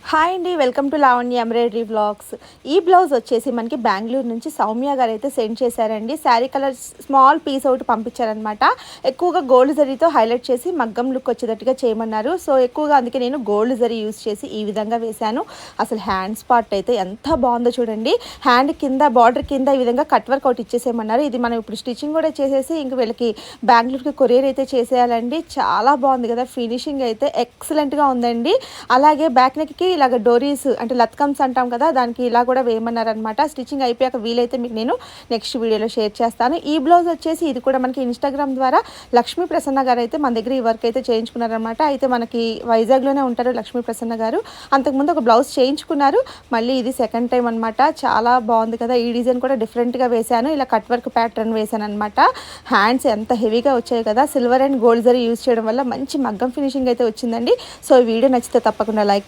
Hi అండి, welcome to Lavanya embroidery vlogs. ఈ blouse వచ్చేసి మనకి బెంగళూరు నుంచి సౌమ్య గారు అయితే సెండ్ చేశారండి. శారీ కలర్ స్మాల్ పీస్ ఒకటి పంపించారనమాట. ఎక్కువగా గోల్డ్ జరీతో హైలైట్ చేసి మగ్గం లుక్ వచ్చేటట్టుగా చేయమన్నారు. సో ఎక్కువగా అందుకే నేను గోల్డ్ జరీ యూస్ చేసి ఈ విధంగా వేశాను. అసలు హ్యాండ్స్ పార్ట్ అయితే ఎంత బాగుందో చూడండి. హ్యాండ్ కింద బార్డర్ కింద ఈ విధంగా కట్ వర్క్ ఒకటి ఇచ్చేసేయమన్నారు. ఇది మనం ఇప్పుడు స్టిచ్చింగ్ కూడా చేసేసి ఇంక వీళ్ళకి బెంగళూరుకి కొరియర్ అయితే చేసేయాలండి. చాలా బాగుంది కదా, ఫినిషింగ్ అయితే ఎక్సలెంట్గా ఉందండి. అలాగే బ్యాక్ నెక్కి ఇలాగ డోరీస్ అంటే లత్కమ్స్ అంటాం కదా, దానికి ఇలా కూడా వేయమన్నారనమాట. స్టిచ్చింగ్ అయిపోయాక వీలైతే మీకు నేను నెక్స్ట్ వీడియోలో షేర్ చేస్తాను. ఈ బ్లౌజ్ వచ్చేసి ఇది కూడా మనకి ఇన్స్టాగ్రామ్ ద్వారా లక్ష్మీ ప్రసన్న గారు అయితే మన దగ్గర ఈ వర్క్ అయితే చేయించుకున్నారనమాట. అయితే మనకి వైజాగ్లోనే ఉంటారు లక్ష్మీ ప్రసన్న గారు. అంతకుముందు ఒక బ్లౌజ్ చేయించుకున్నారు, మళ్ళీ ఇది సెకండ్ టైం అనమాట. చాలా బాగుంది కదా, ఈ డిజైన్ కూడా డిఫరెంట్గా వేశాను. ఇలా కట్ వర్క్ ప్యాటర్న్ వేశాను అనమాట. హ్యాండ్స్ ఎంత హెవీగా వచ్చాయి కదా, silver and gold zari use చేయడం వల్ల మంచి మగ్గం ఫినిషింగ్ అయితే వచ్చిందండి. సో ఈ వీడియో నచ్చితే తప్పకుండా లైక్